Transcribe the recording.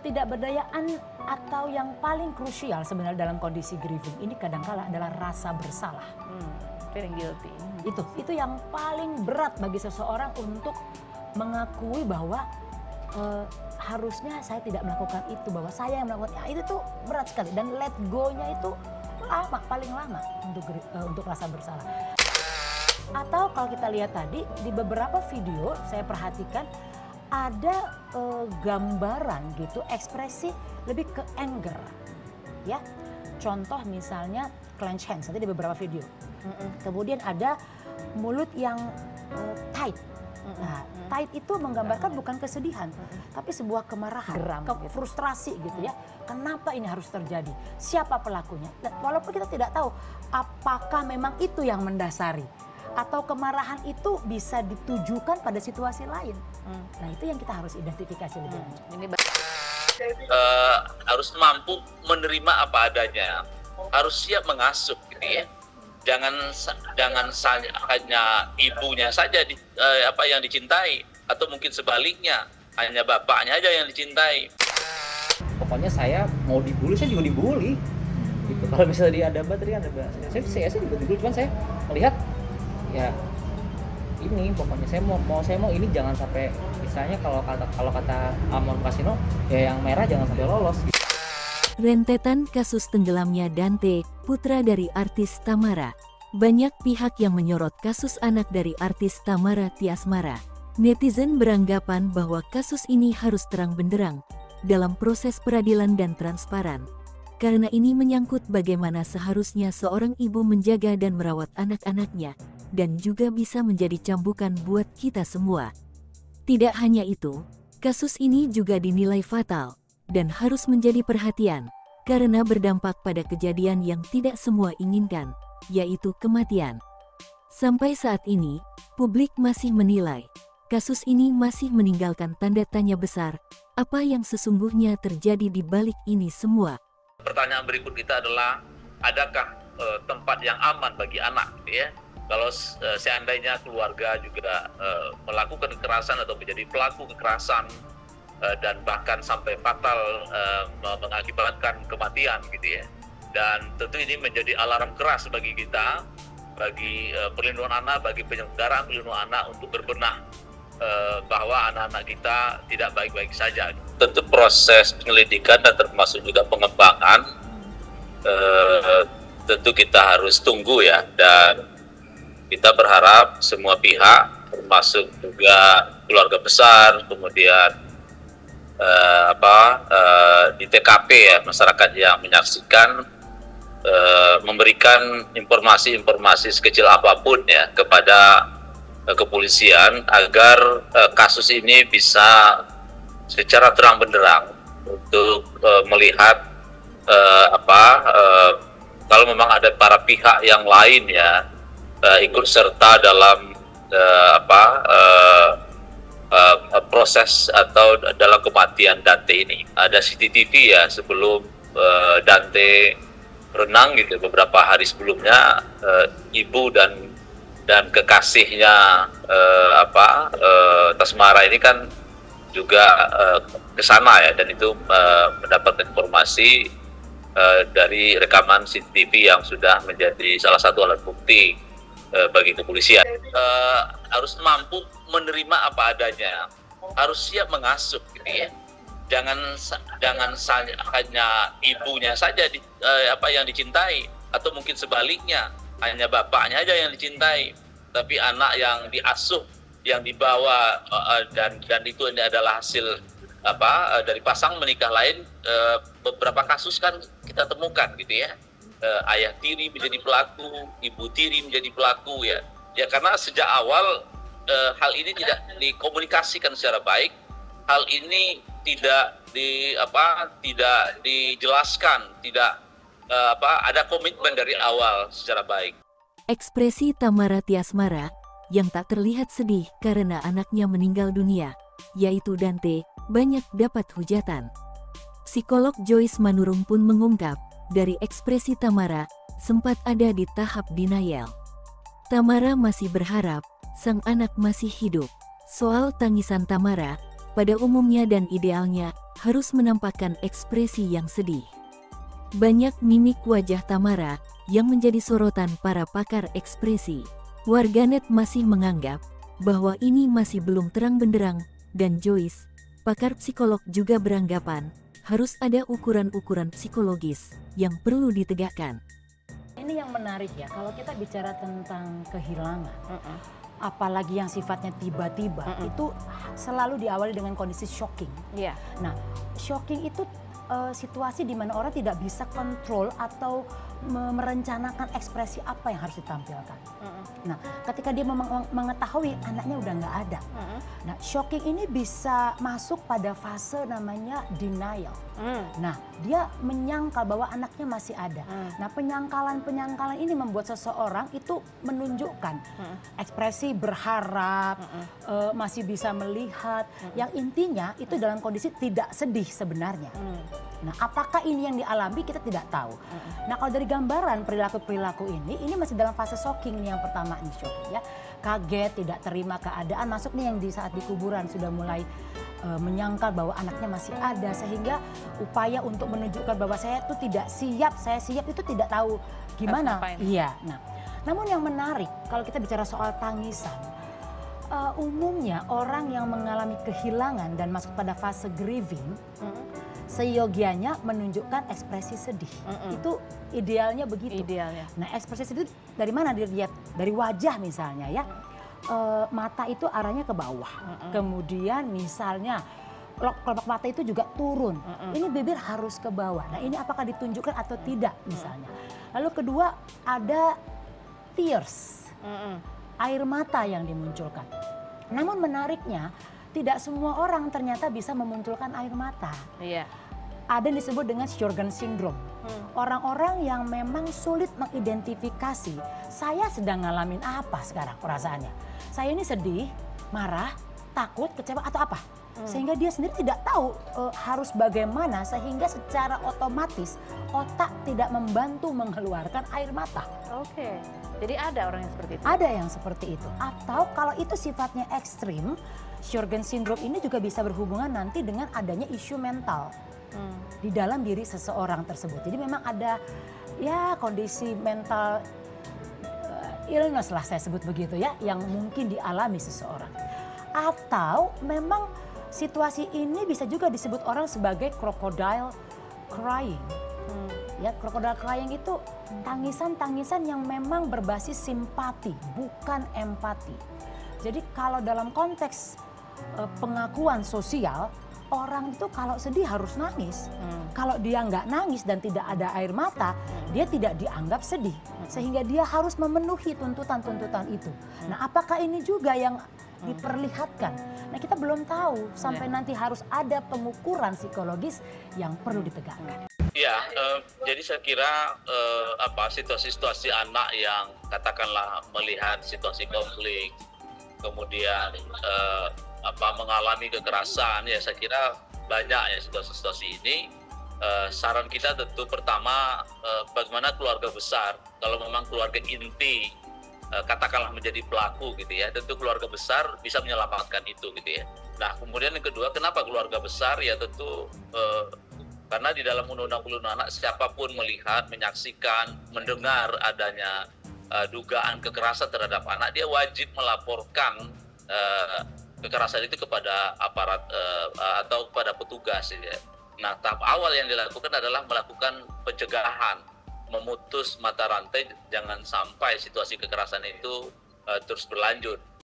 Ketidakberdayaan atau yang paling krusial sebenarnya dalam kondisi grieving ini kadangkala adalah rasa bersalah. Feeling guilty. Itu yang paling berat bagi seseorang untuk mengakui bahwa harusnya saya tidak melakukan itu, bahwa saya yang melakukan itu tuh berat sekali, dan let go-nya itu lama, paling lama untuk rasa bersalah. Atau kalau kita lihat tadi di beberapa video saya perhatikan ada gambaran gitu, ekspresi lebih ke anger, ya. Contoh misalnya clench hands, nanti di beberapa video. Kemudian ada mulut yang tight. Nah, tight itu menggambarkan bukan kesedihan, tapi sebuah kemarahan, frustrasi gitu ya. Kenapa ini harus terjadi? Siapa pelakunya? Walaupun kita tidak tahu apakah memang itu yang mendasari, atau kemarahan itu bisa ditujukan pada situasi lain. Nah, itu yang kita harus identifikasi lebih lanjut. Harus mampu menerima apa adanya, harus siap mengasuh gitu ya. Jangan hanya ibunya saja yang dicintai, atau mungkin sebaliknya hanya bapaknya aja yang dicintai. Pokoknya saya mau dibully, saya juga dibully. Gitu. Kalau misalnya dia ada baterai, saya juga dibully, cuman saya melihat ya ini pokoknya saya mau ini jangan sampai, misalnya kalau kata Amon Kasino ya yang merah jangan sampai lolos gitu. Rentetan kasus tenggelamnya Dante, putra dari artis Tamara. Banyak pihak yang menyorot kasus anak dari artis Tamara Tiasmara. Netizen beranggapan bahwa kasus ini harus terang benderang dalam proses peradilan dan transparan. Karena ini menyangkut bagaimana seharusnya seorang ibu menjaga dan merawat anak-anaknya, dan juga bisa menjadi cambukan buat kita semua. Tidak hanya itu, kasus ini juga dinilai fatal, dan harus menjadi perhatian, karena berdampak pada kejadian yang tidak semua inginkan, yaitu kematian. Sampai saat ini, publik masih menilai, kasus ini masih meninggalkan tanda tanya besar, apa yang sesungguhnya terjadi di balik ini semua. Pertanyaan berikut kita adalah, adakah tempat yang aman bagi anak gitu ya? Kalau seandainya keluarga juga melakukan kekerasan atau menjadi pelaku kekerasan dan bahkan sampai fatal mengakibatkan kematian gitu ya. Dan tentu ini menjadi alarm keras bagi kita, bagi perlindungan anak, bagi penyelenggaraan perlindungan anak untuk berbenah bahwa anak-anak kita tidak baik-baik saja. Tentu proses penyelidikan dan termasuk juga pengembangan tentu kita harus tunggu ya, dan kita berharap semua pihak termasuk juga keluarga besar, kemudian di TKP ya, masyarakat yang menyaksikan memberikan informasi-informasi sekecil apapun ya kepada kepolisian agar kasus ini bisa secara terang benderang untuk melihat kalau memang ada para pihak yang lain ya ikut serta dalam proses atau dalam kematian Dante ini. Ada CCTV ya sebelum Dante renang gitu, beberapa hari sebelumnya ibu dan kekasihnya Tasmara ini kan juga ke sana ya, dan itu mendapatkan informasi dari rekaman CCTV yang sudah menjadi salah satu alat bukti bagi kepolisian. Harus mampu menerima apa adanya, harus siap mengasuh gitu ya. Jangan hanya ibunya saja yang dicintai, atau mungkin sebaliknya hanya bapaknya aja yang dicintai, tapi anak yang diasuh, yang dibawa dan itu ini adalah hasil dari pasang menikah lain. Beberapa kasus kan kita temukan gitu ya, ayah tiri menjadi pelaku, ibu tiri menjadi pelaku ya karena sejak awal hal ini tidak dikomunikasikan secara baik, hal ini tidak dijelaskan, tidak ada komitmen dari awal secara baik. Ekspresi Tamara Tiasmara yang tak terlihat sedih karena anaknya meninggal dunia, yaitu Dante, banyak dapat hujatan. Psikolog Joyce Manurung pun mengungkap, dari ekspresi Tamara sempat ada di tahap denial. Tamara masih berharap sang anak masih hidup. Soal tangisan Tamara, pada umumnya dan idealnya harus menampakkan ekspresi yang sedih. Banyak mimik wajah Tamara yang menjadi sorotan para pakar ekspresi. Warganet masih menganggap bahwa ini masih belum terang benderang, dan Joyce, pakar psikolog juga beranggapan harus ada ukuran-ukuran psikologis yang perlu ditegakkan. Ini yang menarik ya, kalau kita bicara tentang kehilangan, apalagi yang sifatnya tiba-tiba, itu selalu diawali dengan kondisi shocking. Iya. Nah, shocking itu situasi di mana orang tidak bisa kontrol atau merencanakan ekspresi apa yang harus ditampilkan. Nah, ketika dia mengetahui anaknya udah nggak ada, nah shocking ini bisa masuk pada fase namanya denial. Nah, dia menyangkal bahwa anaknya masih ada. Nah, penyangkalan ini membuat seseorang itu menunjukkan ekspresi berharap, masih bisa melihat, yang intinya itu dalam kondisi tidak sedih sebenarnya. Nah, apakah ini yang dialami kita tidak tahu. Nah, kalau dari gambaran perilaku-perilaku ini masih dalam fase shocking nih, yang pertama nih shocking ya. Kaget, tidak terima keadaan, masuk nih yang di saat di kuburan sudah mulai menyangkal bahwa anaknya masih ada, sehingga upaya untuk menunjukkan bahwa saya itu tidak siap, saya siap itu tidak tahu gimana. Iya. Nah, namun yang menarik kalau kita bicara soal tangisan, umumnya orang yang mengalami kehilangan dan masuk pada fase grieving, seyogianya menunjukkan ekspresi sedih. Itu idealnya begitu. Idealnya. Nah, ekspresi sedih dari mana dilihat? Dari wajah misalnya ya. Mata itu arahnya ke bawah. Kemudian misalnya kelopak mata itu juga turun. Ini bibir harus ke bawah. Nah, ini apakah ditunjukkan atau tidak misalnya. Lalu kedua ada tears. Air mata yang dimunculkan. Namun menariknya tidak semua orang ternyata bisa memunculkan air mata. Iya. Ada yang disebut dengan Sjorgen syndrome. Orang-orang yang memang sulit mengidentifikasi saya sedang ngalamin apa sekarang perasaannya. Saya ini sedih, marah, takut, kecewa atau apa. Sehingga dia sendiri tidak tahu harus bagaimana, sehingga secara otomatis otak tidak membantu mengeluarkan air mata. Oke. Jadi ada orang yang seperti itu? Ada yang seperti itu. Atau kalau itu sifatnya ekstrim, Sjorgen syndrome ini juga bisa berhubungan nanti dengan adanya isu mental di dalam diri seseorang tersebut. Jadi memang ada ya kondisi mental illness lah saya sebut begitu ya, yang mungkin dialami seseorang. Atau memang situasi ini bisa juga disebut orang sebagai crocodile crying. Ya, crocodile crying itu tangisan-tangisan yang memang berbasis simpati, bukan empati. Jadi kalau dalam konteks pengakuan sosial, orang itu kalau sedih harus nangis. Kalau dia nggak nangis dan tidak ada air mata, dia tidak dianggap sedih. Sehingga dia harus memenuhi tuntutan-tuntutan itu. Nah, apakah ini juga yang diperlihatkan? Nah, kita belum tahu sampai nanti harus ada pengukuran psikologis yang perlu ditegakkan. Ya, jadi saya kira situasi-situasi anak yang katakanlah melihat situasi konflik, kemudian mengalami kekerasan, ya saya kira banyak ya situasi-situasi ini. Saran kita tentu pertama bagaimana keluarga besar, kalau memang keluarga inti katakanlah menjadi pelaku gitu ya, tentu keluarga besar bisa menyelamatkan itu gitu ya. Nah, kemudian yang kedua, kenapa keluarga besar? Ya tentu karena di dalam Undang-Undang Perlindungan Anak, siapapun melihat, menyaksikan, mendengar adanya dugaan kekerasan terhadap anak, dia wajib melaporkan kekerasan itu kepada aparat atau kepada petugas. Ya. Nah, tahap awal yang dilakukan adalah melakukan pencegahan, memutus mata rantai, jangan sampai situasi kekerasan itu terus berlanjut.